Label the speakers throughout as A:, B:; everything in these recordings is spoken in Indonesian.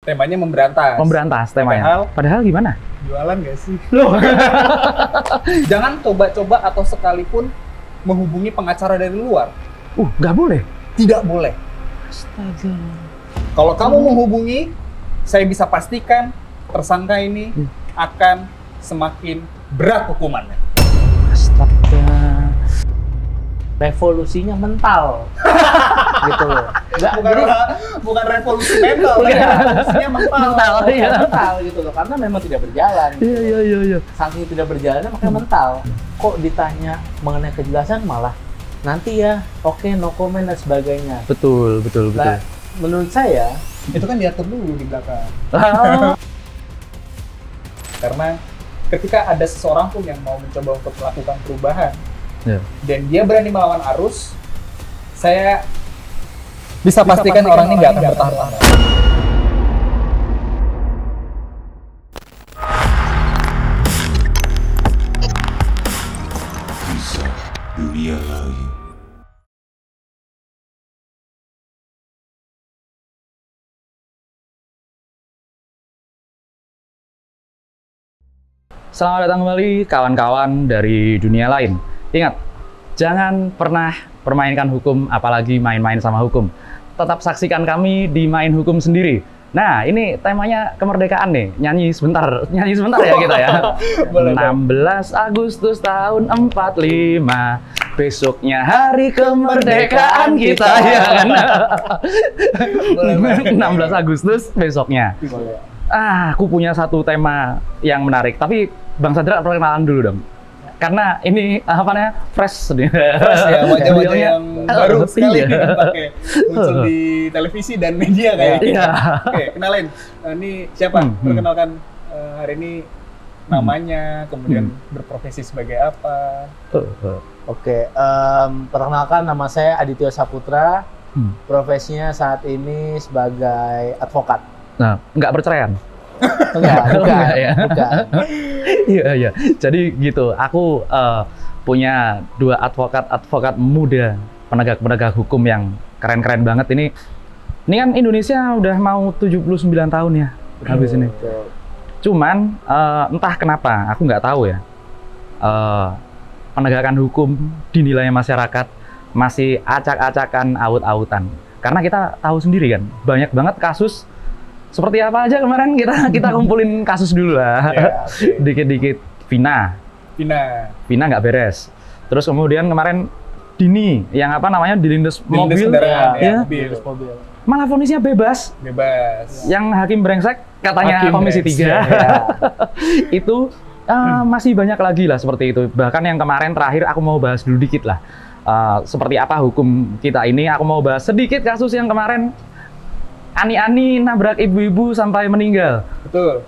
A: Temanya memberantas.
B: Memberantas temanya. Padahal gimana?
A: Jualan gak sih?
B: Loh.
A: Jangan coba-coba atau sekalipun menghubungi pengacara dari luar.
B: Nggak boleh?
A: Tidak boleh.
B: Astaga.
A: Kalau kamu menghubungi, saya bisa pastikan tersangka ini akan semakin berat hukumannya.
B: Astaga.
C: Revolusinya mental. Gitu loh.
A: Bukan revolusi mental, revolusinya mental.
B: Iya.
C: Mental gitu loh, karena memang tidak berjalan.
B: Iya.
C: Saking tidak berjalannya makanya mental. Kok ditanya mengenai kejelasan malah nanti ya, oke, no comment dan sebagainya.
B: Betul.
C: Nah, menurut saya
A: Itu kan diatur dulu di belakang. Karena ketika ada seseorang pun yang mau mencoba untuk melakukan perubahan, dan dia berani melawan arus, saya bisa pastikan orang ini nggak akan bertahan lama.
D: Bisa dunia lagi.
B: Selamat datang kembali kawan-kawan dari dunia lain. Ingat, jangan pernah permainkan hukum, apalagi main-main sama hukum. Tetap saksikan kami di Main Hukum Sendiri. Nah, ini temanya kemerdekaan nih. Nyanyi sebentar ya kita ya. 16 Agustus tahun 45, besoknya hari kemerdekaan kita ya kan. 16 Agustus besoknya. Aku punya satu tema yang menarik, tapi Bang Sadra perkenalan dulu dong. Karena ini fresh ya,
A: wajah-wajah yang baru sekali pakai muncul di televisi dan media kayaknya.
B: Iya.
A: Oke, kenalin. Ini siapa? Perkenalkan hari ini namanya, kemudian berprofesi sebagai apa?
C: Oke, perkenalkan nama saya Aditya Saputra. Profesinya saat ini sebagai advokat.
B: Nah, nggak perceraian?
C: Bukan.
B: Iya. Jadi gitu, aku punya 2 advokat muda, penegak hukum yang keren-keren banget. Ini kan Indonesia udah mau 79 tahun ya habis ini. Cuman entah kenapa, aku nggak tahu ya, penegakan hukum dinilai masyarakat masih acak-acakan, aut-autan. Karena kita tahu sendiri kan, banyak banget kasus. Seperti apa aja kemarin kita kumpulin kasus dulu lah. Dikit-dikit. Vina nggak beres. Terus kemudian kemarin Dini yang dilindas mobil,
C: mobil.
B: Malah vonisnya bebas. Yang hakim brengsek katanya Komisi 3. Itu masih banyak lagi lah seperti itu. Bahkan yang kemarin terakhir aku mau bahas dulu dikit lah. Seperti apa hukum kita ini, aku mau bahas sedikit kasus yang kemarin ani-ani nabrak ibu-ibu sampai meninggal.
A: Betul.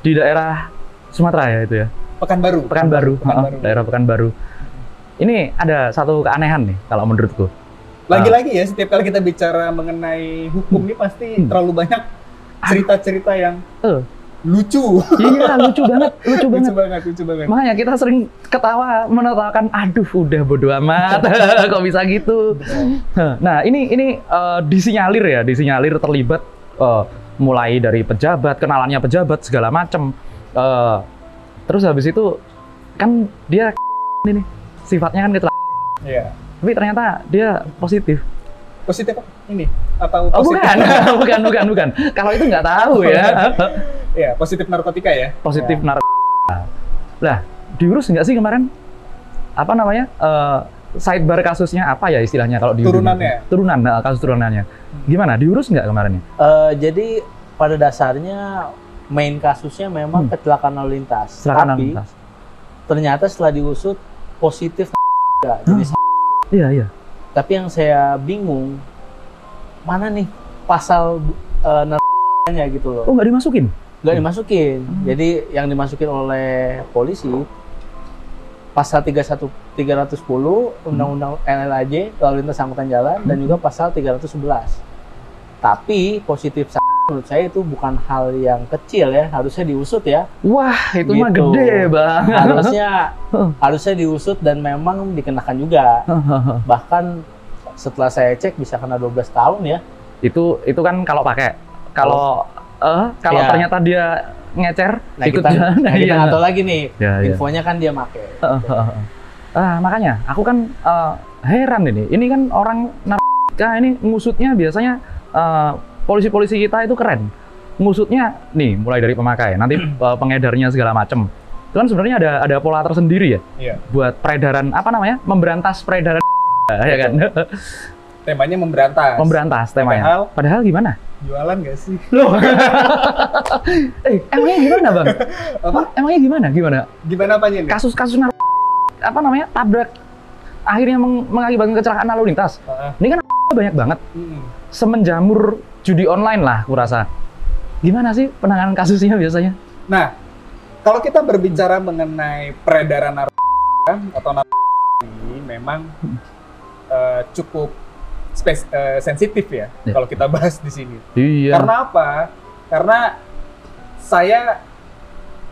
B: Di daerah Sumatera ya itu ya? Pekanbaru. Daerah Pekanbaru. Ini ada satu keanehan nih kalau menurutku.
A: Lagi-lagi ya, setiap kali kita bicara mengenai hukum ini pasti terlalu banyak cerita-cerita yang lucu.
B: Iya, lucu banget.
A: Lucu banget.
B: Makanya kita sering ketawa, menertawakan, aduh udah bodo amat, kok bisa gitu. Nah, ini disinyalir terlibat mulai dari pejabat, kenalannya pejabat segala macem. Terus habis itu kan dia ini sifatnya kan kecelakaan.
A: Iya.
B: Tapi ternyata dia positif.
A: Positif apa? Ini atau positif?
B: Bukan. Kalau itu nggak tahu ya.
A: Iya, positif narkotika ya.
B: Positif narkotika. Lah, diurus nggak sih kemarin? Apa namanya? Sidebar kasusnya apa ya istilahnya kalau di kasus turunannya. Gimana? Diurus nggak kemarin?
C: Jadi pada dasarnya main kasusnya memang kecelakaan lalu lintas. Tapi ternyata setelah diusut positif jadi
B: Iya.
C: Tapi yang saya bingung mana nih pasal narkotikanya gitu loh.
B: Oh, nggak dimasukin?
C: Nggak dimasukin. Jadi yang dimasukin oleh polisi pasal 310 Undang-Undang LLAJ lalu lintas angkutan jalan dan juga pasal 311. Tapi positif menurut saya itu bukan hal yang kecil ya, harusnya diusut ya.
B: Wah, itu
C: gitu.
B: mah gede, Bang.
C: Harusnya diusut dan memang dikenakan juga. Bahkan setelah saya cek bisa kena 12 tahun ya.
B: Itu kan kalau pakai. Kalau Kalau
C: Ya.
B: ternyata dia ngecer,
C: Nah,
B: ikut
C: kita
B: jalan.
C: kita
B: Iya.
C: nggak tahu lagi nih,
B: Ya, ya.
C: infonya kan dia make.
B: Makanya aku kan heran ini. Ini kan orang narkotika ini ngusutnya biasanya polisi-polisi kita itu keren. Ngusutnya nih mulai dari pemakai, nanti pengedarnya segala macem. Itu kan sebenarnya ada pola tersendiri ya.
A: Iya.
B: Buat peredaran apa namanya? Memberantas peredaran ya kan.
A: Temanya memberantas.
B: Memberantas temanya. Padahal gimana?
A: Jualan nggak sih?
B: Loh. Emangnya gimana, Bang?
A: Apa?
B: Emangnya gimana?
A: Gimana apanya nih?
B: Kasus-kasus apa namanya? Tabrak akhirnya mengakibatkan kecelakaan lalu lintas. Ini kan banyak banget. Semenjamur judi online lah, aku rasa. Gimana sih penanganan kasusnya biasanya?
A: Nah, kalau kita berbicara mengenai peredaran narkotika atau narkotika ini memang cukup sensitif ya, kalau kita bahas di sini.
B: Iya.
A: Karena apa? Karena saya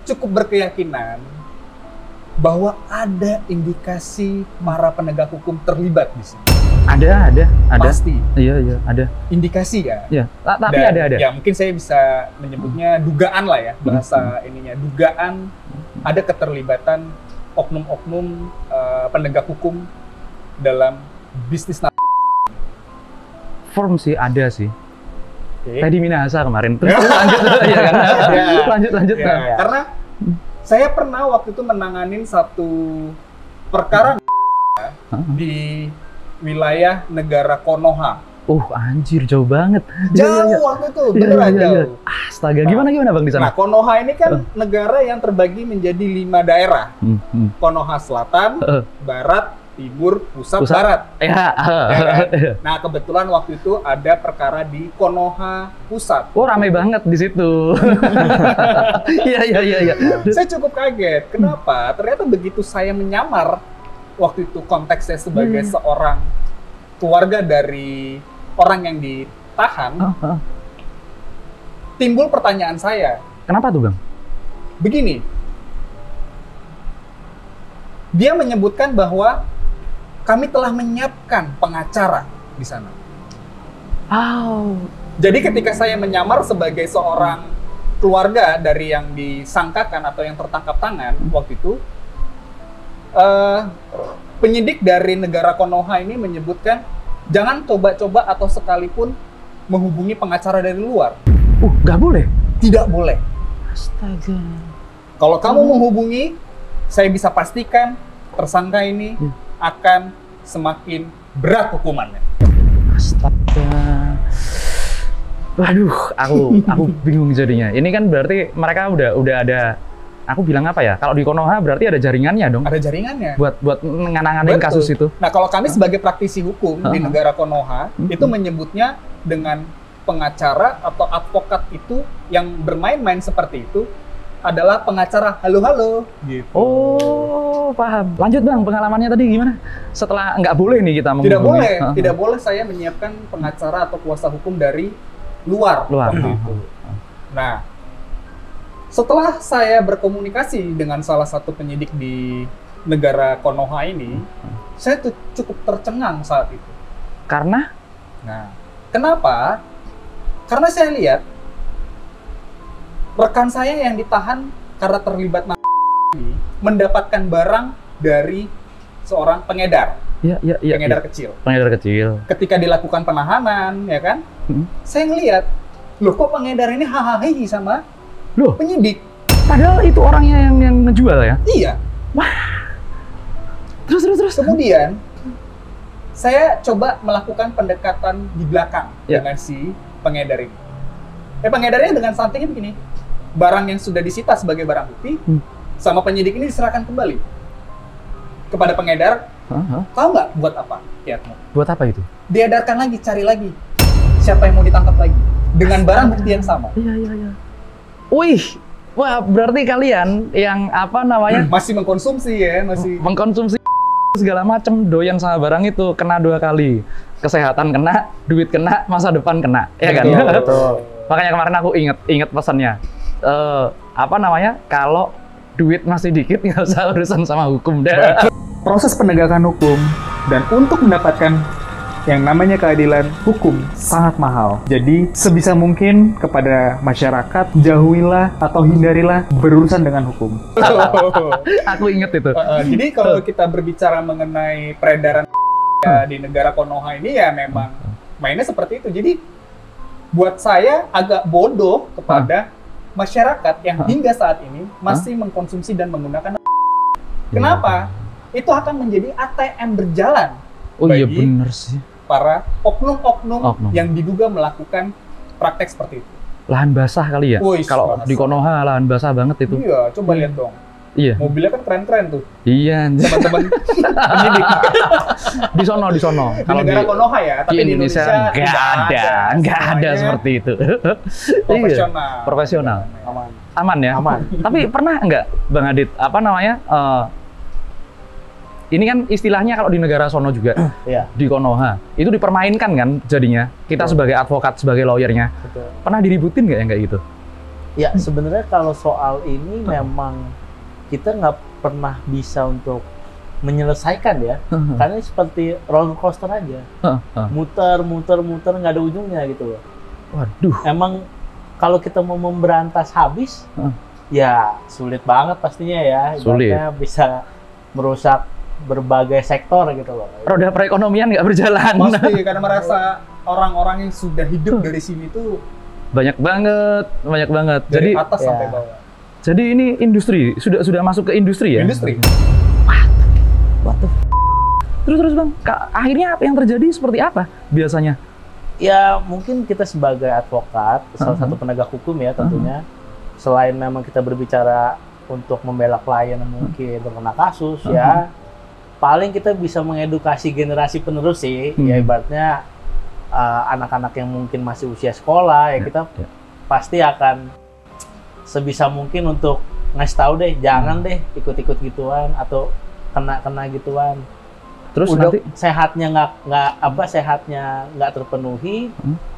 A: cukup berkeyakinan bahwa ada indikasi para penegak hukum terlibat di sini.
B: Ada.
A: Pasti.
B: Iya, ada.
A: Indikasi ya.
B: Iya, tapi
A: Dan,
B: ada.
A: Ya mungkin saya bisa menyebutnya dugaan lah ya, bahasa ininya. Dugaan ada keterlibatan oknum-oknum penegak hukum dalam bisnis narkotika.
B: Form sih ada sih.
A: Okay.
B: Teddy Minahasa kemarin. Terus lanjut ya kan? Lanjut.
A: Ya, karena saya pernah waktu itu menanganin satu perkara di wilayah negara Konoha.
B: Anjir jauh banget.
A: Jauh waktu itu, beneran jauh.
B: Astaga, gimana Bang di sana?
A: Nah, Konoha ini kan negara yang terbagi menjadi 5 daerah. Konoha Selatan, Barat, Timur, Pusat, Barat.
B: Ya.
A: Kan? Nah, kebetulan waktu itu ada perkara di Konoha Pusat.
B: Ramai banget di situ. Iya.
A: Saya cukup kaget. Kenapa? Ternyata begitu saya menyamar waktu itu konteksnya sebagai seorang keluarga dari orang yang ditahan, timbul pertanyaan saya.
B: Kenapa tuh, Bang?
A: Begini, dia menyebutkan bahwa kami telah menyiapkan pengacara di sana. Jadi ketika saya menyamar sebagai seorang keluarga dari yang disangkakan atau yang tertangkap tangan waktu itu, penyidik dari negara Konoha ini menyebutkan jangan coba-coba atau sekalipun menghubungi pengacara dari luar.
B: Nggak boleh?
A: Tidak boleh.
B: Astaga.
A: Kalau kamu menghubungi, saya bisa pastikan tersangka ini akan semakin berat hukumannya.
B: Astaga. Waduh, aku bingung jadinya. Ini kan berarti mereka udah ada, aku bilang apa ya? Kalau di Konoha berarti ada jaringannya dong.
A: Ada jaringannya.
B: Buat ngananganin kasus itu.
A: Nah, kalau kami sebagai praktisi hukum di negara Konoha, itu menyebutnya dengan pengacara atau advokat itu yang bermain-main seperti itu adalah pengacara halo-halo gitu.
B: Paham. Lanjut Bang, pengalamannya tadi gimana? Setelah nggak boleh nih kita menghubungi.
A: Tidak boleh saya menyiapkan pengacara atau kuasa hukum dari luar. Waktu itu. Nah, setelah saya berkomunikasi dengan salah satu penyidik di negara Konoha ini, saya tuh cukup tercengang saat itu.
B: Karena?
A: Nah, kenapa? Karena saya lihat rekan saya yang ditahan karena terlibat ini mendapatkan barang dari seorang pengedar. Pengedar kecil.
B: Pengedar kecil.
A: Ketika dilakukan penahanan, ya kan? Saya ngelihat, loh kok pengedar ini hahaha sama penyidik.
B: Padahal itu orangnya yang ngejual ya?
A: Iya.
B: Wah. Terus.
A: Kemudian saya coba melakukan pendekatan di belakang dengan si pengedar ini. Pengedarnya dengan santai begini. Barang yang sudah disita sebagai barang bukti sama penyidik ini diserahkan kembali kepada pengedar. Tahu nggak buat apa?
B: Buat apa itu?
A: Diedarkan lagi, cari lagi siapa yang mau ditangkap lagi dengan barang bukti yang sama.
B: Iya. Wih, wah berarti kalian yang apa namanya
A: masih mengkonsumsi ya,
B: mengkonsumsi segala macam, doyan sama barang itu, kena 2 kali. Kesehatan kena, duit kena, masa depan kena, ya kan?
C: Betul.
B: Makanya kemarin aku inget pesannya. Kalau duit masih dikit nggak usah urusan sama hukum deh.
A: Proses penegakan hukum dan untuk mendapatkan yang namanya keadilan hukum sangat mahal. Jadi sebisa mungkin kepada masyarakat jauhilah atau hindarilah berurusan dengan hukum.
B: Aku inget itu.
A: Jadi kalau kita berbicara mengenai peredaran di negara Konoha ini ya memang mainnya seperti itu. Jadi buat saya agak bodoh kepada masyarakat yang hingga saat ini masih mengkonsumsi dan menggunakan. Kenapa? Itu akan menjadi ATM berjalan.
B: Oh iya bener sih.
A: Para oknum-oknum yang diduga melakukan praktek seperti itu.
B: Lahan basah kali ya? Kalau di Konoha lahan basah banget itu.
A: Iya, coba lihat dong.
B: Iya.
A: Mobilnya kan keren-keren tuh.
B: Iya.
A: Teman-teman penyidik.
B: Di sono.
A: Kalau di negara Konoha ya, tapi di Indonesia
B: nggak ada seperti itu. Profesional. Aman ya? Aman. Tapi pernah nggak, Bang Adit, apa namanya? Ini kan istilahnya kalau di negara sono juga, di Konoha, itu dipermainkan kan jadinya. Kita sebagai advokat, sebagai lawyernya, pernah diributin nggak yang kayak gitu?
C: Ya sebenarnya kalau soal ini memang kita nggak pernah bisa untuk menyelesaikan ya, karena seperti roller coaster aja, muter nggak ada ujungnya gitu loh.
B: Waduh.
C: Emang kalau kita mau memberantas habis, ya sulit banget pastinya ya. Ibaratnya bisa merusak berbagai sektor gitu loh.
B: Roda perekonomian nggak berjalan.
A: Pasti, karena merasa orang-orang yang sudah hidup dari sini tuh
B: banyak banget.
A: Dari
B: jadi
A: atas sampai bawah.
B: Jadi ini industri, sudah masuk ke industri ya?
A: Industri.
B: What the Terus Bang, akhirnya apa yang terjadi seperti apa biasanya?
C: Ya mungkin kita sebagai advokat, salah satu penegak hukum ya tentunya, selain memang kita berbicara untuk membela klien yang mungkin terkena kasus ya, paling kita bisa mengedukasi generasi penerus sih, ya ibaratnya anak-anak yang mungkin masih usia sekolah ya kita pasti akan sebisa mungkin untuk ngasih tahu deh, jangan deh ikut-ikut gituan atau kena gituan. Terus udah nanti sehatnya nggak terpenuhi,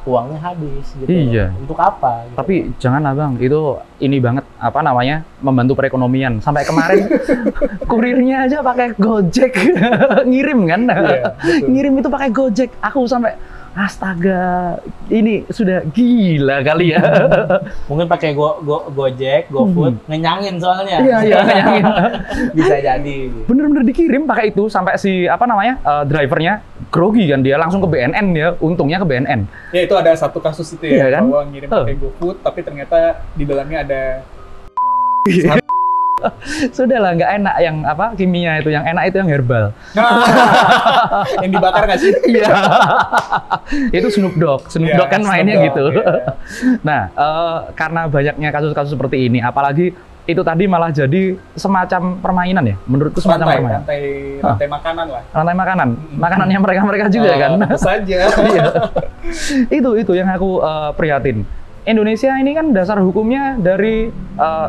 C: uangnya habis gitu.
B: Iya.
C: Untuk apa? Gitu.
B: Tapi jangan Bang, itu ini banget apa namanya membantu perekonomian. Sampai kemarin kurirnya aja pakai Gojek ngirim kan? Iya, ngirim itu pakai Gojek. Aku sampai astaga, ini sudah gila kali ya.
C: Mungkin pakai Gojek, GoFood, ngenyangin soalnya.
B: Iya, ngenyangin.
C: Bisa jadi.
B: Bener-bener dikirim pakai itu sampai si apa namanya drivernya grogi kan, dia langsung ke BNN ya, untungnya ke BNN.
A: Ya itu ada satu kasus itu ya,
B: kan?
A: bahwa ngirim pakai GoFood, tapi ternyata di dalamnya ada
B: Sudahlah, nggak enak yang apa kimia itu, yang enak itu yang herbal.
A: Yang dibakar nggak sih?
B: Iya. Itu Snoop Dogg kan mainnya gitu. Nah, karena banyaknya kasus-kasus seperti ini, apalagi itu tadi malah jadi semacam permainan ya, menurutku semacam permainan.
A: Rantai makanan lah.
B: Rantai makanan, makanannya mereka juga kan.
A: Tentu saja.
B: Iya. Itu yang aku prihatin. Indonesia ini kan dasar hukumnya dari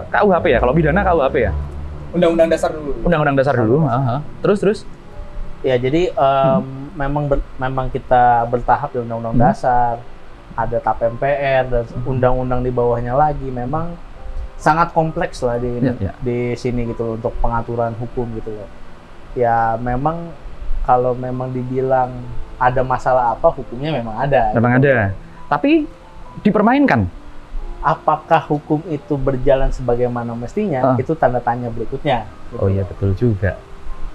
B: KUHP ya, kalau pidana KUHP ya?
A: Undang-undang dasar dulu.
B: Undang-undang dasar dulu. Terus?
C: Ya jadi memang kita bertahap di undang-undang dasar, ada TAP MPR dan undang-undang di bawahnya lagi. Memang sangat kompleks lah di sini gitu loh, untuk pengaturan hukum gitu loh. Ya memang kalau memang dibilang ada masalah apa, hukumnya memang ada.
B: Memang gitu. Ada. Tapi dipermainkan.
C: Apakah hukum itu berjalan sebagaimana mestinya? Itu tanda tanya berikutnya. Gitu.
B: Oh iya betul juga.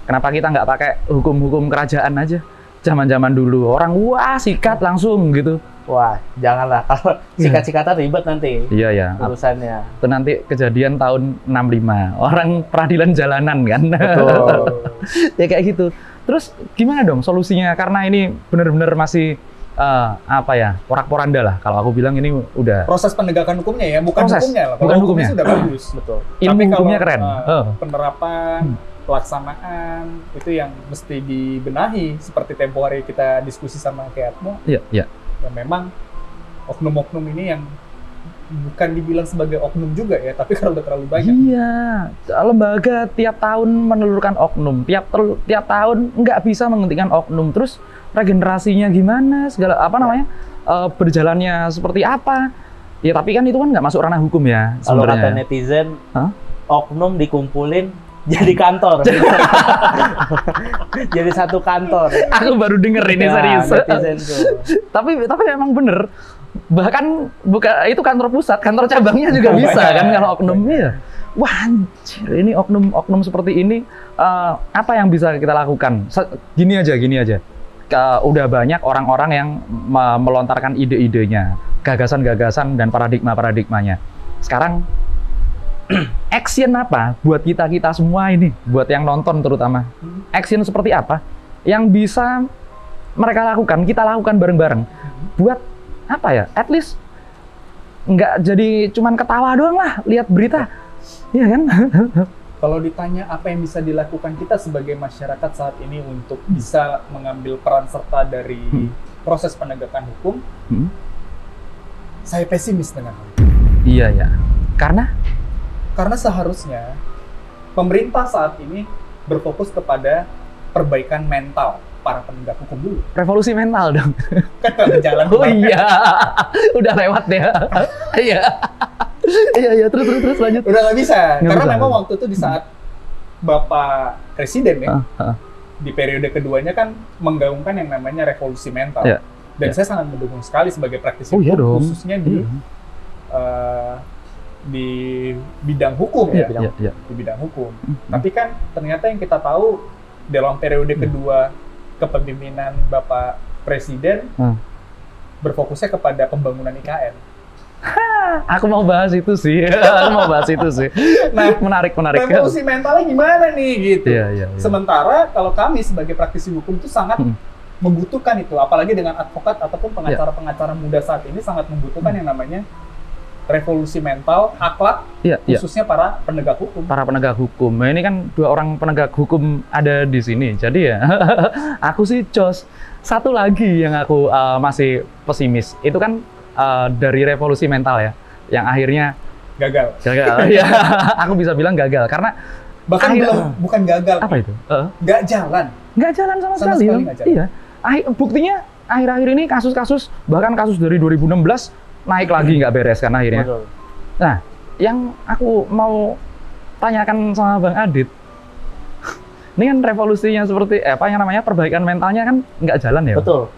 B: Kenapa kita nggak pakai hukum-hukum kerajaan aja? Zaman-zaman dulu orang sikat langsung gitu.
C: Wah, janganlah, kalau sikat-sikatan ribet nanti.
B: Iya.
C: Urusannya.
B: Itu nanti kejadian tahun 65. Orang peradilan jalanan kan.
C: Betul.
B: Ya kayak gitu. Terus gimana dong solusinya? Karena ini benar-benar masih porak-poranda lah. Kalau aku bilang ini udah
A: proses penegakan hukumnya ya, bukan hukumnya lah.
B: Bukan hukumnya.
A: Sudah bagus, betul.
B: Ilmu hukumnya keren.
A: Penerapan, pelaksanaan itu yang mesti dibenahi. Seperti tempo hari kita diskusi sama Keatmo.
B: Iya.
A: Ya memang oknum-oknum ini yang bukan dibilang sebagai oknum juga ya, tapi kalau udah terlalu banyak.
B: Iya, lembaga tiap tahun menelurkan oknum, tiap tahun nggak bisa menghentikan oknum. Terus regenerasinya gimana, segala berjalannya seperti apa? Ya tapi kan itu kan nggak masuk ranah hukum ya.
C: Kalau kata netizen, oknum dikumpulin jadi kantor. Jadi satu kantor.
B: Aku baru denger ini serius.
C: Netizen tuh.
B: Tapi memang bener. Bahkan itu kantor pusat, kantor cabangnya juga bisa kan kalau oknumnya. Wah, anjir, ini oknum seperti ini apa yang bisa kita lakukan? Gini aja. Udah banyak orang-orang yang melontarkan ide-idenya, gagasan-gagasan dan paradigma-paradigmanya. Sekarang action apa buat kita semua ini, buat yang nonton terutama, action seperti apa yang bisa mereka lakukan, kita lakukan bareng-bareng, buat apa ya, at least nggak jadi cuman ketawa doang lah lihat berita, iya kan?
A: Kalau ditanya apa yang bisa dilakukan kita sebagai masyarakat saat ini untuk bisa mengambil peran serta dari proses penegakan hukum, saya pesimis dengan hal itu.
B: Iya ya, karena
A: seharusnya pemerintah saat ini berfokus kepada perbaikan mental para penegak hukum dulu.
B: Revolusi mental dong.
A: Kan udah berjalan.
B: Oh iya, udah lewat ya. Iya. Iya, terus lanjut.
A: Udah nggak bisa.
B: Nggak
A: Karena
B: bisa.
A: memang waktu itu di saat Bapak Presiden ya, di periode keduanya kan menggaungkan yang namanya revolusi mental.
B: Iya.
A: Dan saya sangat mendukung sekali sebagai praktisi
B: Oh, iya
A: hukum,
B: dong.
A: khususnya di bidang hukum ya,
B: Iya.
A: di bidang hukum. Tapi kan ternyata yang kita tahu dalam periode kedua kepemimpinan Bapak Presiden berfokusnya kepada pembangunan IKN.
B: Aku mau bahas itu sih.
A: Nah,
B: menarik.
A: revolusi mentalnya gimana nih gitu.
B: Iya.
A: Sementara kalau kami sebagai praktisi hukum itu sangat membutuhkan itu, apalagi dengan advokat ataupun pengacara-pengacara muda saat ini sangat membutuhkan yang namanya revolusi mental, akhlak, khususnya para penegak hukum.
B: Para penegak hukum. Nah, ini kan 2 orang penegak hukum ada di sini. Jadi ya, aku sih jos. Satu lagi yang aku masih pesimis, itu kan dari revolusi mental ya, yang akhirnya
A: gagal.
B: Ya, aku bisa bilang gagal karena
A: bahkan bukan gagal.
B: Apa itu?
A: Nggak jalan sama sekali nggak jalan.
B: Iya. Buktinya akhir-akhir ini kasus-kasus, bahkan kasus dari 2016 naik lagi nggak beres kan akhirnya.
C: Betul.
B: Nah, yang aku mau tanyakan sama Bang Adit, ini kan revolusinya seperti apa yang namanya perbaikan mentalnya kan nggak jalan ya?
C: Betul.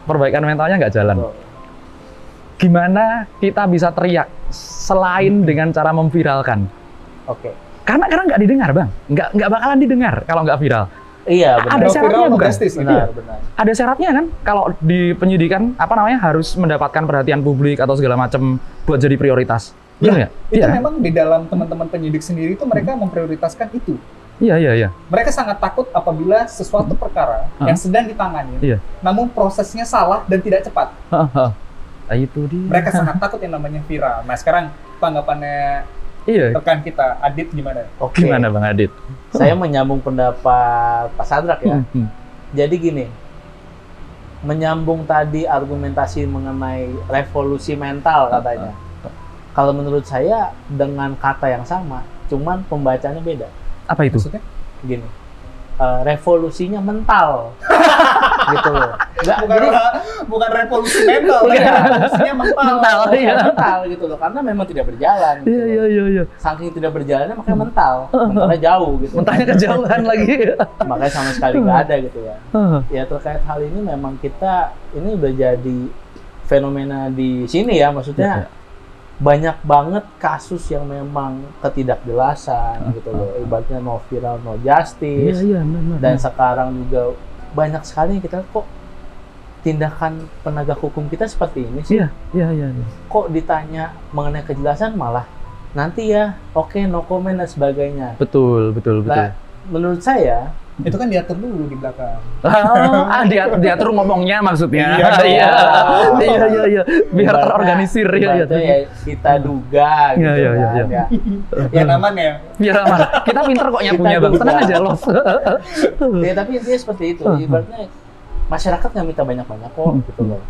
B: Perbaikan mentalnya nggak jalan.
C: Betul.
B: Gimana kita bisa teriak selain dengan cara memviralkan?
C: Oke.
B: Karena nggak didengar, Bang. Nggak bakalan didengar kalau nggak viral.
C: Iya, benar.
B: Ada syaratnya bukan?
C: Benar.
B: Ada syaratnya kan? Kalau di penyidikan harus mendapatkan perhatian publik atau segala macam buat jadi prioritas.
A: Ya, itu memang di dalam teman-teman penyidik sendiri itu mereka memprioritaskan itu.
B: Iya.
A: Mereka sangat takut apabila sesuatu perkara yang sedang ditangani, namun prosesnya salah dan tidak cepat.
B: Itu dia.
A: Mereka sangat takut yang namanya viral. Nah, sekarang tanggapannya rekan kita, Adit gimana?
C: Oke.
B: Gimana Bang Adit?
C: Saya menyambung pendapat Pak Sadrak ya. Jadi gini, menyambung tadi argumentasi mengenai revolusi mental katanya. Kalau menurut saya dengan kata yang sama, cuman pembacanya beda.
B: Apa itu?
A: Maksudnya?
C: Gini, revolusinya mental. Gitu loh.
A: Bukan revolusi mental, revolusinya mental.
C: Mental gitu loh, karena memang tidak berjalan. Gitu.
B: Iya.
C: Saking tidak berjalannya makanya mentalnya jauh gitu.
B: Mentalnya kejauhan lagi.
C: Makanya sama sekali nggak ada gitu ya. Ya terkait hal ini memang kita ini udah jadi fenomena di sini ya, maksudnya banyak banget kasus yang memang ketidakjelasan gitu loh, ibaratnya no viral no justice. Dan sekarang juga banyak sekali yang kita kok tindakan penegak hukum kita seperti ini sih.
B: Iya.
C: Kok ditanya mengenai kejelasan malah nanti ya oke, no comment dan sebagainya.
B: Betul.
C: Nah, menurut saya
A: itu kan diatur dulu di belakang.
B: Diatur ngomongnya maksudnya.
A: Iya.
B: Biar terorganisir ya.
C: Kita duga gitu kan.
A: Ya aman ya.
B: Biar aman. Kita pinter kok nyapunya Bang. Tenang aja loh.
C: Ya tapi intinya seperti itu. Ibaratnya masyarakat nggak minta banyak-banyak kok gitu loh.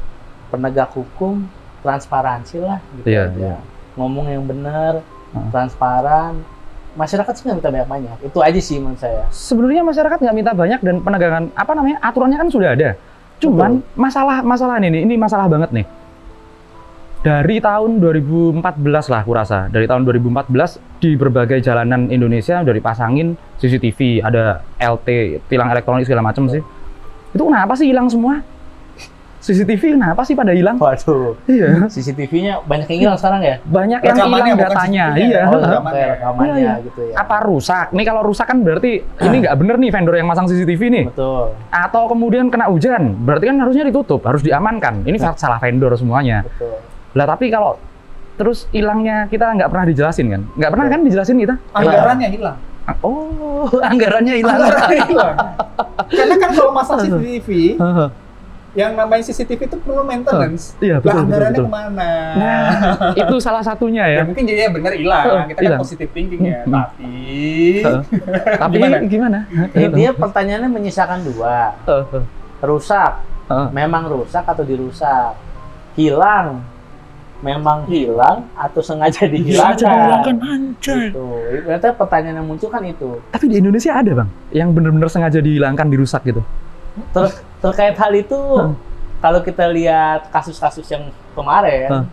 C: Penegak hukum transparansi lah gitu aja. Ngomong yang benar, transparan. Masyarakat sih nggak minta banyak-banyak, itu aja sih menurut saya.
B: Sebenarnya masyarakat nggak minta banyak dan penegakan aturannya kan sudah ada. Cuman masalah ini masalah banget nih. Dari tahun 2014 lah aku rasa. Dari tahun 2014 di berbagai jalanan Indonesia udah dipasangin CCTV, ada LT, tilang elektronik segala macam sih. Itu kenapa sih hilang semua? CCTV kenapa sih pada hilang?
C: Waduh.
B: Iya.
C: CCTV-nya banyak yang hilang sekarang ya?
B: Banyak yang hilang datanya. Iya.
C: Rekamannya
B: Iya.
C: gitu ya.
B: Apa rusak? Nih kalau rusak kan berarti ini nggak bener nih vendor yang masang CCTV nih.
C: Betul.
B: Atau kemudian kena hujan, berarti kan harusnya ditutup, harus diamankan. Ini salah vendor semuanya.
C: Betul.
B: Lah tapi kalau terus hilangnya kita nggak pernah dijelasin kan? Nggak pernah kan dijelasin kita?
A: Anggarannya hilang.
B: Oh, anggarannya hilang.
A: Anggarannya hilang. Karena kan kalau masang CCTV, yang namanya CCTV itu perlu maintenance.
B: Iya, betul,
A: lah anggarannya
B: betul.
A: kemana?
B: Nah, itu salah satunya ya.
A: Ya mungkin jadinya benar hilang. Kita kan
B: hilang.
A: positive thinking ya.
B: Tapi gimana?
C: Dia pertanyaannya menyisakan dua. Rusak, memang rusak atau dirusak? Hilang, memang hilang atau sengaja dihilangkan?
B: Anjay.
C: Gitu. Berarti pertanyaan yang muncul kan itu.
B: Tapi di Indonesia ada bang, yang benar-benar sengaja dihilangkan, dirusak gitu.
C: Terkait hal itu, kalau kita lihat kasus-kasus yang kemarin,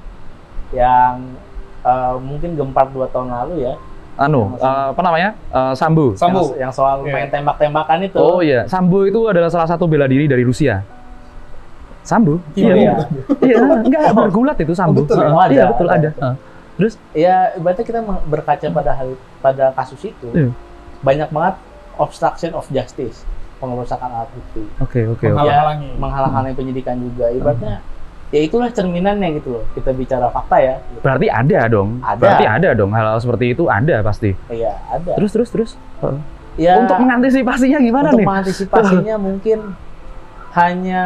C: yang mungkin gempar 2 tahun lalu ya.
B: Apa namanya? Sambo.
C: Yang soal main tembak-tembakan itu.
B: Oh iya, Sambo itu adalah salah satu bela diri dari Rusia. Sambo?
C: Iya.
B: Iya, enggak bergulat itu Sambo.
A: betul,
B: Iya, betul ada. Terus?
C: Ya, berarti kita berkaca pada kasus itu, banyak banget obstruction of justice. Pengerusakan alat bukti.
B: Oke.
C: Menghalang-halangi penyidikan juga. Ibaratnya, ya itulah cerminannya gitu loh. Kita bicara fakta ya. Gitu.
B: Berarti ada dong. Berarti ada dong hal-hal seperti itu ada pasti.
C: Iya, ada.
B: Terus.
C: Ya,
B: untuk mengantisipasinya gimana nih?
C: Untuk mengantisipasinya mungkin hanya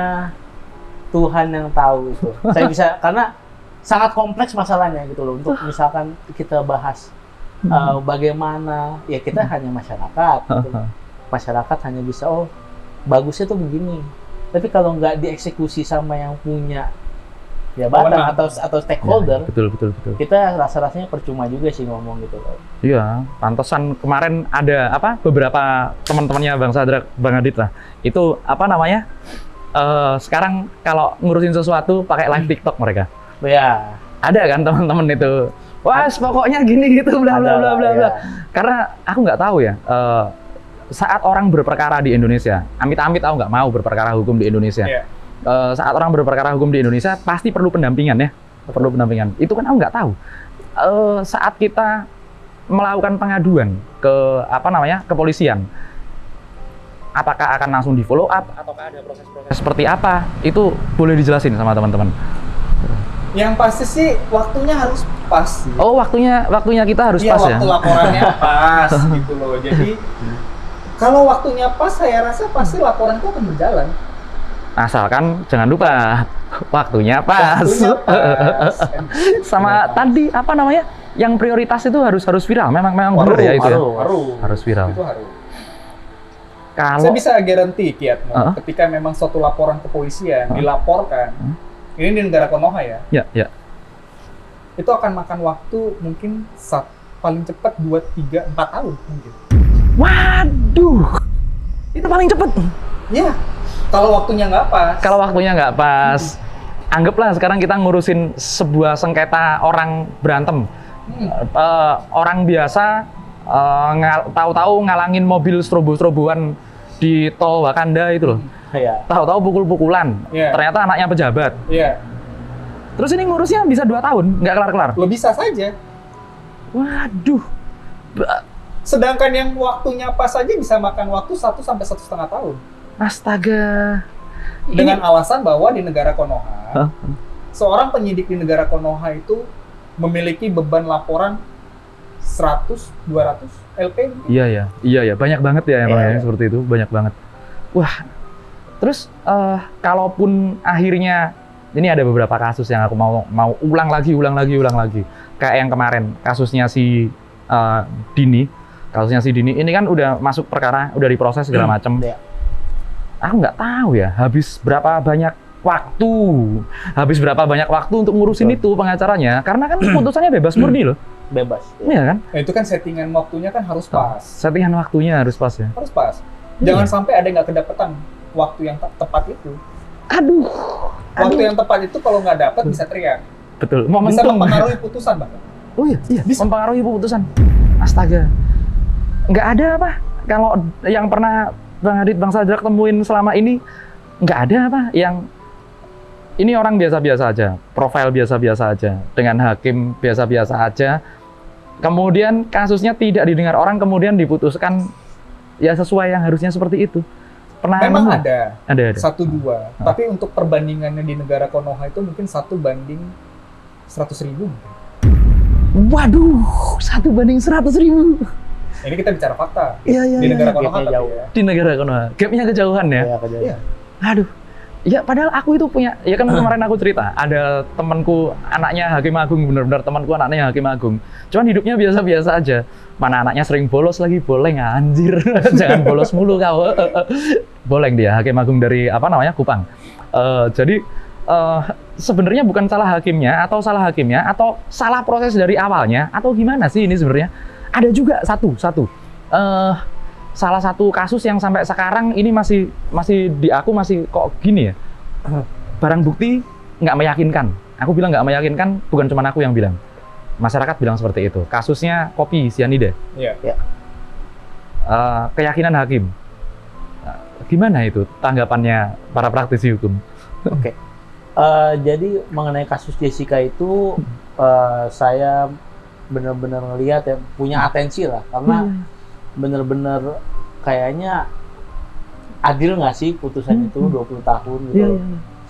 C: Tuhan yang tahu itu. Saya bisa karena sangat kompleks masalahnya gitu loh. Untuk misalkan kita bahas bagaimana ya kita hanya masyarakat. Gitu. Masyarakat hanya bisa bagusnya tuh begini, tapi kalau nggak dieksekusi sama yang punya jabatan atau stakeholder,
B: betul.
C: Kita rasanya percuma juga sih ngomong gitu loh.
B: Iya, pantesan kemarin ada beberapa teman-temannya Bang Sadrak, Bang Adit lah, itu sekarang kalau ngurusin sesuatu pakai live TikTok mereka.
C: Ya.
B: Ada kan teman-teman itu, wah pokoknya gini gitu bla bla bla bla bla. Karena aku nggak tahu ya. Saat orang berperkara di Indonesia, amit-amit aku nggak mau berperkara hukum di Indonesia. Saat orang berperkara hukum di Indonesia pasti perlu pendampingan ya, perlu pendampingan. Itu kan aku nggak tahu. Saat kita melakukan pengaduan ke kepolisian, apakah akan langsung di follow up ataukah ada proses-proses seperti apa? Itu boleh dijelasin sama teman-teman.
A: Yang pasti sih waktunya harus pas. Sih.
B: Oh, waktunya kita harus pas ya.
A: Waktu laporannya pas gitu loh. Jadi kalau waktunya pas, saya rasa pasti laporan itu akan berjalan.
B: Asalkan jangan lupa waktunya pas. Sama tadi yang prioritas itu harus viral. Memang benar ya itu harus viral.
A: Itu harus.
B: Kalau
A: saya bisa garanti ketika memang suatu laporan kepolisian dilaporkan, ini di negara Konoha ya.
B: Ya.
A: Itu akan makan waktu mungkin paling cepat 2, 3, 4 tahun mungkin.
B: Waduh, itu paling cepet.
A: Ya, kalau waktunya nggak pas.
B: Kalau waktunya nggak pas, anggaplah sekarang kita ngurusin sebuah sengketa orang berantem. Orang biasa tahu-tahu ngalangin mobil strobo-stroboan di tol Wakanda itu loh. Tahu-tahu pukul-pukulan. Ternyata anaknya pejabat. Terus ini ngurusnya bisa 2 tahun, nggak kelar-kelar.
A: Lo bisa saja.
B: Waduh.
A: Sedangkan yang waktunya pas saja bisa makan waktu 1 sampai 1,5 tahun.
B: Astaga.
A: Dengan alasan bahwa di negara Konoha, seorang penyidik di negara Konoha itu memiliki beban laporan 100-200 LP. Iya,
B: banyak banget ya yang seperti itu, banyak banget. Wah, terus kalaupun akhirnya ini ada beberapa kasus yang aku mau ulang lagi. Kayak yang kemarin kasusnya si Dini. Kasusnya si Dini ini kan udah masuk perkara, udah diproses segala macam. Aku nggak tahu ya, habis berapa banyak waktu untuk ngurusin itu pengacaranya, karena kan putusannya bebas murni loh.
C: Bebas.
B: Iya kan?
A: Nah, itu kan settingan waktunya kan harus pas.
B: Settingan waktunya harus pas ya.
A: Harus pas. Jangan sampai ada nggak kedapatan waktu yang tepat itu.
B: Waktu
A: yang tepat itu kalau nggak dapat bisa teriak.
B: Betul.
A: Bisa mempengaruhi putusan bahkan.
B: Oh iya, bisa mempengaruhi putusan. Astaga. Nggak ada apa? Kalau yang pernah Bang Adit, Bang Sadrak temuin selama ini, nggak ada apa yang ini orang biasa-biasa aja, profil biasa-biasa aja, dengan hakim biasa-biasa aja, kemudian kasusnya tidak didengar orang, kemudian diputuskan ya sesuai yang harusnya seperti itu. Pernah
A: memang ada. 1-2, tapi untuk perbandingannya di negara Konoha itu mungkin 1:100.000 mungkin.
B: Waduh, 1:100.000.
A: Ini kita bicara fakta.
B: Iya.
A: Di negara Konoha tapi
C: jauh.
A: ya.
B: Di negara Konoha, gapnya kejauhan ya?
C: Iya, kejauhan.
A: Iya.
B: Aduh. Ya padahal aku itu punya, ya kan kemarin aku cerita, ada temanku anaknya hakim agung, benar-benar temanku anaknya hakim agung. Cuman hidupnya biasa-biasa aja. Mana anaknya sering bolos lagi, boleng anjir. Jangan bolos mulu kau. Boleng dia, hakim agung dari Kupang. Jadi sebenarnya bukan salah hakimnya atau salah proses dari awalnya atau gimana sih ini sebenarnya? Ada juga salah satu kasus yang sampai sekarang ini masih kok gini ya, barang bukti nggak meyakinkan. Aku bilang nggak meyakinkan, bukan cuma aku yang bilang, masyarakat bilang seperti itu. Kasusnya kopi sianida.
A: Iya.
B: Keyakinan hakim, gimana itu tanggapannya para praktisi hukum?
C: Oke. Jadi mengenai kasus Jessica itu saya benar-benar ngelihat ya, punya atensi lah, karena bener-bener kayaknya adil nggak sih putusan itu 20 tahun gitu.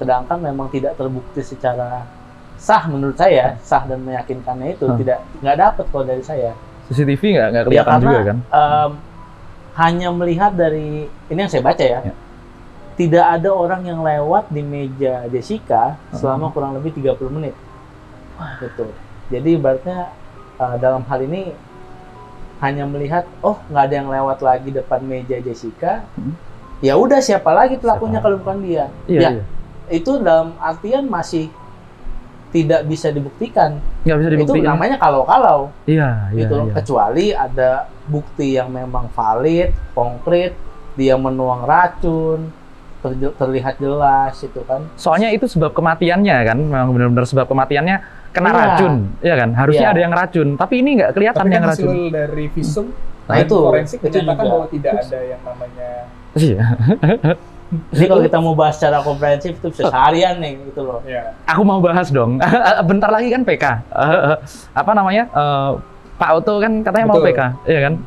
C: Sedangkan memang tidak terbukti secara sah menurut saya, sah dan meyakinkannya itu nggak dapet kalau dari saya.
B: CCTV nggak kelihatan
C: karena,
B: juga kan?
C: Hanya melihat dari ini yang saya baca ya, tidak ada orang yang lewat di meja Jessica selama kurang lebih 30 menit. Betul. Jadi ibaratnya dalam hal ini hanya melihat, nggak ada yang lewat lagi depan meja Jessica, ya udah siapa lagi pelakunya kalau bukan dia? Iya. Itu dalam artian masih tidak bisa dibuktikan.
B: Nggak bisa dibuktikan.
C: Itu namanya kalau-kalau.
B: Iya.
C: Kecuali ada bukti yang memang valid, konkret, dia menuang racun, terlihat jelas itu kan.
B: Soalnya itu sebab kematiannya kan, memang benar-benar sebab kematiannya kena racun, ya kan? Harusnya ada yang racun, tapi ini nggak kelihatan yang racun.
A: Tapi hasil dari visum,
C: itu
A: forensik
C: itu
A: menyatakan
C: juga
A: bahwa tidak ada yang namanya.
B: Iya.
C: Jadi kalau kita mau bahas secara komprehensif itu bisa seharian nih, gitu loh.
A: Iya.
B: Aku mau bahas dong. Bentar lagi kan PK. Pak Oto kan katanya mau PK, ya kan?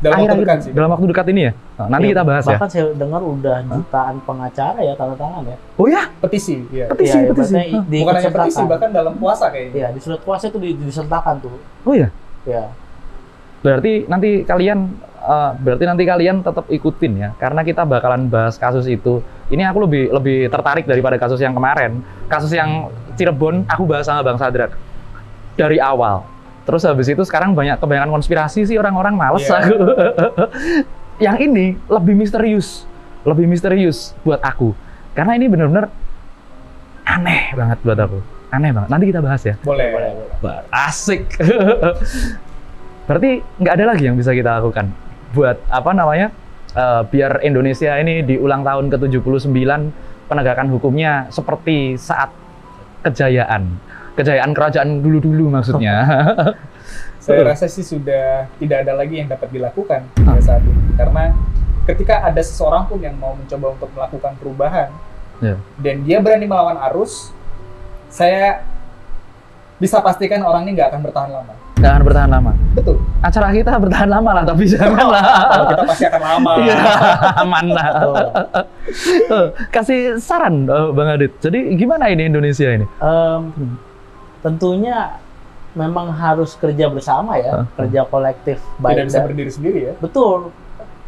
A: Dalam waktu dekat sih.
B: Dalam waktu dekat ini ya. Nanti kita bahas ya.
C: Bahkan saya dengar udah jutaan pengacara ya tanda tangan ya.
B: Oh ya?
A: Petisi. Iya.
B: Petisi.
A: Bukan hanya petisi, bahkan dalam puasa kayaknya.
C: Iya, di surat puasa itu disertakan tuh.
B: Oh ya?
C: Iya.
B: Berarti nanti kalian tetap ikutin ya, karena kita bakalan bahas kasus itu. Ini aku lebih tertarik daripada kasus yang kemarin. Kasus yang Cirebon aku bahas sama Bang Sadrak dari awal. Terus habis itu sekarang kebanyakan konspirasi sih, orang-orang males aku. Yang ini lebih misterius buat aku. Karena ini benar-benar aneh banget buat aku. Aneh banget. Nanti kita bahas ya.
A: Boleh.
B: Asik. Berarti nggak ada lagi yang bisa kita lakukan buat biar Indonesia ini di ulang tahun ke-79 penegakan hukumnya seperti saat kejayaan kerajaan dulu maksudnya.
A: Saya rasa sih sudah tidak ada lagi yang dapat dilakukan pada saat ini, karena ketika ada seseorang pun yang mau mencoba untuk melakukan perubahan dan dia berani melawan arus, saya bisa pastikan orang ini nggak akan bertahan lama.
B: Nggak akan bertahan lama.
A: Betul.
B: Acara kita bertahan lama lah, tapi janganlah.
A: Kalau kita pasti akan lama.
B: Iya, aman lah. Kasih saran, Bang Adit. Jadi gimana ini Indonesia ini?
C: Tentunya memang harus kerja bersama ya, kerja kolektif.
A: Tidak bisa berdiri sendiri ya.
C: Betul.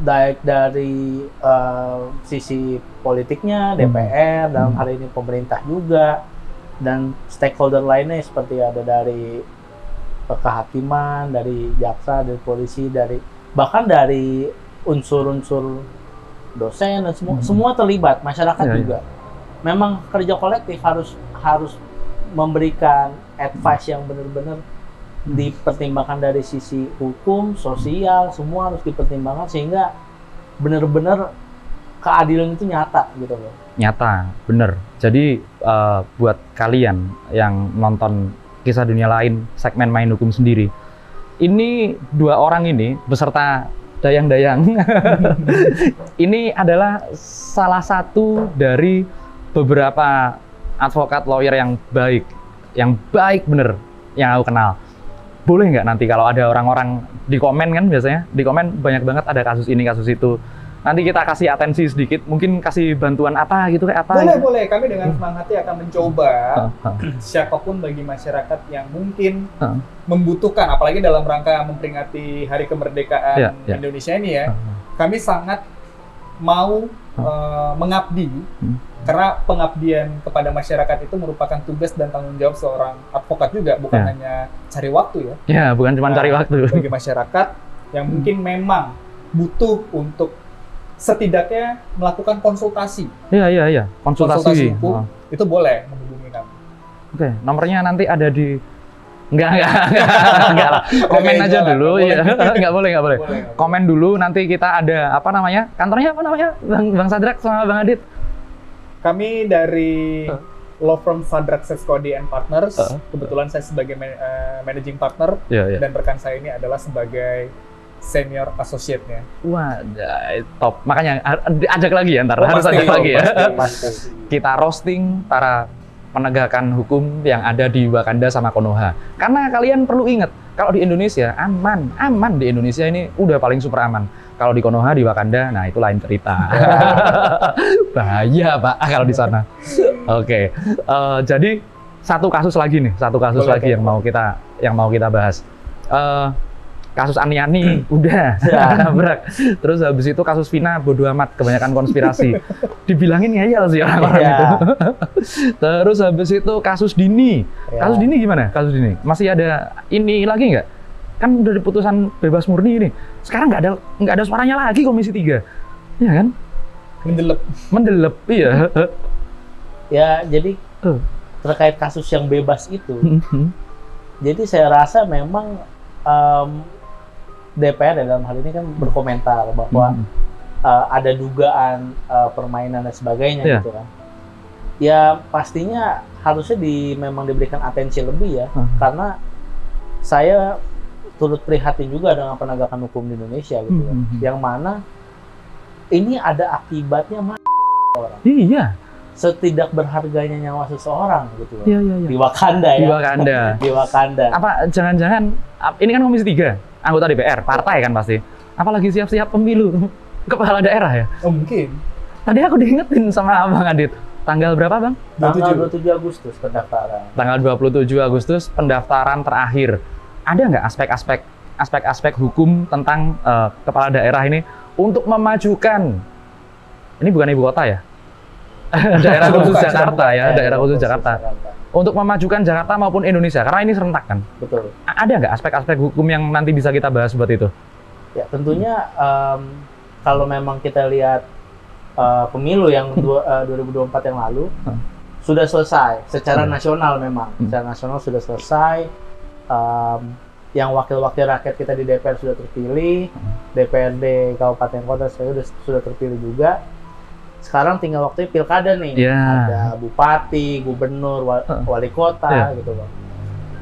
C: Baik dari sisi politiknya, DPR, dalam hal ini pemerintah juga, dan stakeholder lainnya seperti ada dari kehakiman, dari jaksa, dari polisi, bahkan dari unsur-unsur dosen dan semua terlibat, masyarakat juga. Memang kerja kolektif harus memberikan advice yang benar-benar dipertimbangkan dari sisi hukum, sosial, semua harus dipertimbangkan sehingga benar-benar keadilan itu nyata gitu loh.
B: Nyata, bener. Jadi buat kalian yang nonton Kisah Dunia Lain segmen Main Hukum Sendiri, ini 2 orang ini beserta dayang-dayang ini adalah salah satu dari beberapa advokat lawyer yang baik bener yang aku kenal. Boleh nggak nanti kalau ada orang-orang di komen, kan biasanya di komen banyak banget ada kasus ini kasus itu, nanti kita kasih atensi sedikit, mungkin kasih bantuan apa gitu kayak apa
A: boleh
B: gitu.
A: boleh, kami dengan senang hati akan mencoba siapapun bagi masyarakat yang mungkin membutuhkan, apalagi dalam rangka memperingati Hari Kemerdekaan Indonesia ini ya, kami sangat mau mengabdi, karena pengabdian kepada masyarakat itu merupakan tugas dan tanggung jawab seorang advokat juga, bukan hanya cari waktu ya.
B: Ya, bukan cuma cari waktu.
A: Bagi masyarakat yang mungkin memang butuh untuk setidaknya melakukan konsultasi.
B: Iya. Konsultasi
A: hukum, itu boleh menghubungi kami.
B: Oke, nomornya nanti ada di Enggak lah. Komen aja dulu ya. Enggak boleh. Komen dulu, nanti kita ada apa namanya? Kantornya apa namanya? Bang Sadrak sama Bang Adit.
A: Kami dari law firm Sadrak Seskodi and Partners. Kebetulan saya sebagai managing partner dan rekan saya ini adalah sebagai senior associate-nya.
B: Wah, top. Makanya ajak lagi ya ntar. Harus ajak lagi ya.
A: Pasti.
B: Kita roasting para penegakan hukum yang ada di Wakanda sama Konoha. Karena kalian perlu ingat, kalau di Indonesia aman di Indonesia ini udah paling super aman. Kalau di Konoha, di Wakanda, nah itu lain cerita. Bahaya Pak kalau di sana. Oke. Jadi satu kasus lagi yang mau kita bahas. Kasus Aniani udah nabrak. Terus habis itu kasus Vina bodo amat, kebanyakan konspirasi. Dibilangin ngeyel sih orang-orang itu. Terus habis itu kasus Dini. Kasus Dini gimana? Kasus Dini masih ada ini lagi nggak? Kan udah diputusan bebas murni ini. Sekarang nggak ada suaranya lagi Komisi 3. Iya kan? Mendelep, iya.
C: Ya, jadi terkait kasus yang bebas itu. Jadi saya rasa memang DPR dalam hal ini kan berkomentar bahwa ada dugaan permainan dan sebagainya gitu kan. Ya pastinya harusnya memang diberikan atensi lebih ya, karena saya turut prihatin juga dengan penegakan hukum di Indonesia gitu kan. Yang mana ini ada akibatnya orang.
B: Iya.
C: Setidak berharganya nyawa seseorang gitu loh.
B: Iya.
C: Di Wakanda ya. Di Wakanda.
B: Apa jangan-jangan ini kan Komisi 3, anggota DPR, partai kan pasti. Apalagi siap-siap pemilu kepala daerah ya?
A: Oh mungkin.
B: Tadi aku diingetin sama Bang Adit. Tanggal berapa Bang?
C: Tanggal 27 Agustus pendaftaran.
B: Tanggal 27 Agustus pendaftaran terakhir. Ada nggak aspek-aspek hukum tentang kepala daerah ini untuk memajukan, ini bukan ibu kota ya? daerah khusus Jakarta ya, daerah khusus Jakarta. Untuk memajukan Jakarta maupun Indonesia, karena ini serentak kan.
C: Betul.
B: Ada nggak aspek-aspek hukum yang nanti bisa kita bahas buat itu?
C: Ya tentunya kalau memang kita lihat pemilu yang 2024 yang lalu sudah selesai secara nasional memang, secara nasional sudah selesai. Yang wakil-wakil rakyat kita di DPR sudah terpilih, DPRD kabupaten kota sudah terpilih juga. Sekarang tinggal waktunya pilkada nih, ada bupati, gubernur, wali kota gitu loh.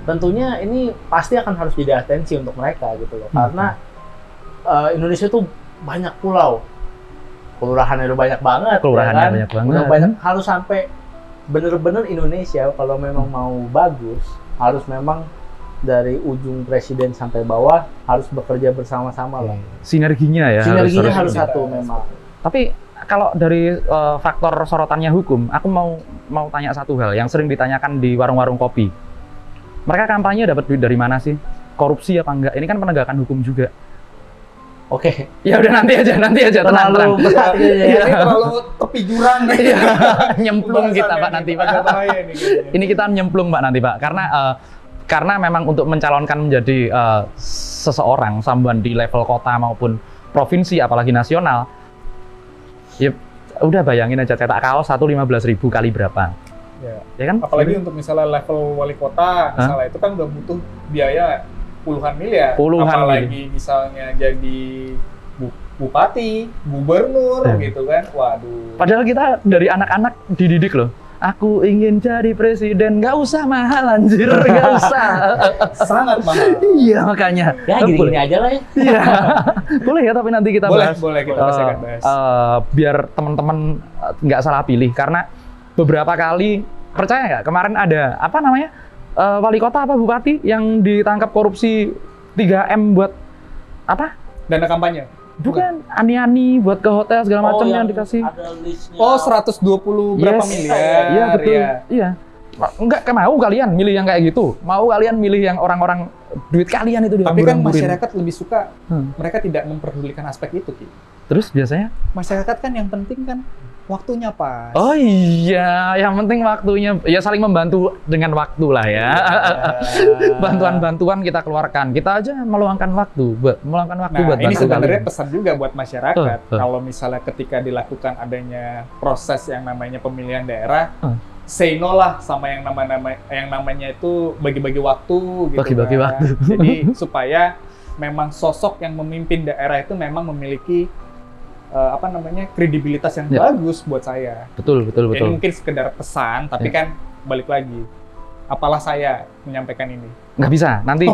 C: Tentunya ini pasti akan harus jadi atensi untuk mereka gitu loh, karena Indonesia tuh banyak pulau, kelurahannya udah banyak banget, udah banyak, harus sampai bener-bener Indonesia kalau memang mau bagus harus memang dari ujung presiden sampai bawah harus bekerja bersama-sama lah.
B: Sinerginya ya.
C: Sinerginya harus satu memang.
B: Tapi kalau dari faktor sorotannya hukum, aku mau tanya satu hal yang sering ditanyakan di warung-warung kopi. Mereka kampanye dapat duit dari mana sih? Korupsi apa enggak? Ini kan penegakan hukum juga.
C: Oke.
B: Ya udah nanti aja. Tenang.
A: Terlalu tepi jurang nih.
B: Nyemplung kita Pak nanti Pak. Ini kita nyemplung Pak nanti Pak, karena memang untuk mencalonkan menjadi seseorang sambuan di level kota maupun provinsi apalagi nasional, ya udah bayangin aja cetak kaos 15.000 kali berapa. Ya kan?
A: Apalagi untuk misalnya level wali kota, misalnya itu kan udah butuh biaya puluhan miliar. Apalagi misalnya jadi bupati, gubernur gitu kan. Waduh.
B: Padahal kita dari anak-anak dididik loh. Aku ingin jadi presiden, nggak usah mahal anjir, nggak usah.
A: Sangat mahal.
B: Iya makanya.
C: Ya gini-gini aja lah ya.
B: Iya. Boleh ya, tapi nanti kita bahas.
A: Boleh kita pasti akan bahas.
B: Biar teman-teman nggak salah pilih, karena beberapa kali, percaya nggak, kemarin ada apa namanya, wali kota apa bupati yang ditangkap korupsi 3M buat apa?
A: Dana kampanye.
B: Bukan, ani-ani buat ke hotel segala macam yang dikasih.
C: Ada listnya.
A: Oh, 120 berapa miliar.
B: Iya betul.
A: Ya.
B: Iya. Enggak, mau kalian milih yang kayak gitu? Mau kalian milih yang orang-orang duit kalian itu
A: Tapi kan
B: dihambur-hamburin?
A: masyarakat lebih suka, mereka tidak memperdulikan aspek itu, Ki.
B: Terus biasanya?
A: Masyarakat kan yang penting kan waktunya pas.
B: Oh iya, yang penting waktunya, ya saling membantu dengan waktu lah ya. Bantuan-bantuan kita keluarkan, kita aja meluangkan waktu buat
A: Ini
B: bantu
A: sebenarnya
B: kalian.
A: pesan juga buat masyarakat. Kalau misalnya ketika dilakukan adanya proses yang namanya pemilihan daerah, say no lah sama yang namanya itu bagi-bagi waktu gitu.
B: Bagi-bagi
A: kan.
B: waktu.
A: Jadi supaya memang sosok yang memimpin daerah itu memang memiliki kredibilitas yang bagus buat saya.
B: Betul.
A: Ini mungkin sekedar pesan, tapi kan balik lagi, apalah saya menyampaikan ini.
B: Nggak bisa, nanti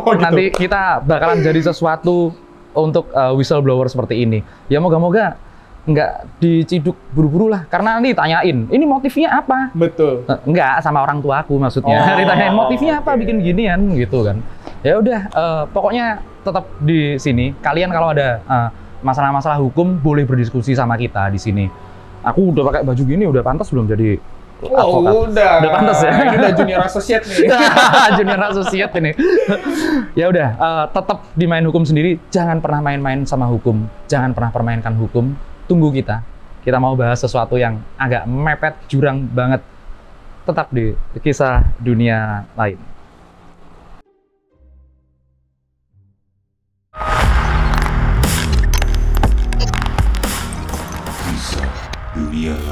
B: kita bakalan jadi sesuatu untuk whistleblower seperti ini. Ya moga-moga nggak diciduk buru-buru lah, karena nanti tanyain, ini motifnya apa?
A: Betul.
B: Nggak, sama orang tua aku maksudnya. Ditanyain motifnya apa bikin ginian gitu kan. Ya udah, pokoknya tetap di sini. Kalian kalau ada masalah-masalah hukum boleh berdiskusi sama kita di sini. Aku udah pakai baju gini, udah pantas belum jadi advokat? Udah pantas ya.
A: Ini udah junior associate nih.
B: Junior associate ini. Ya udah, tetap di Main Hukum sendiri. Jangan pernah main-main sama hukum. Jangan pernah permainkan hukum. Tunggu kita. Kita mau bahas sesuatu yang agak mepet, jurang banget. Tetap di Kisah Dunia Lain.
D: Kisah Dunia Lain.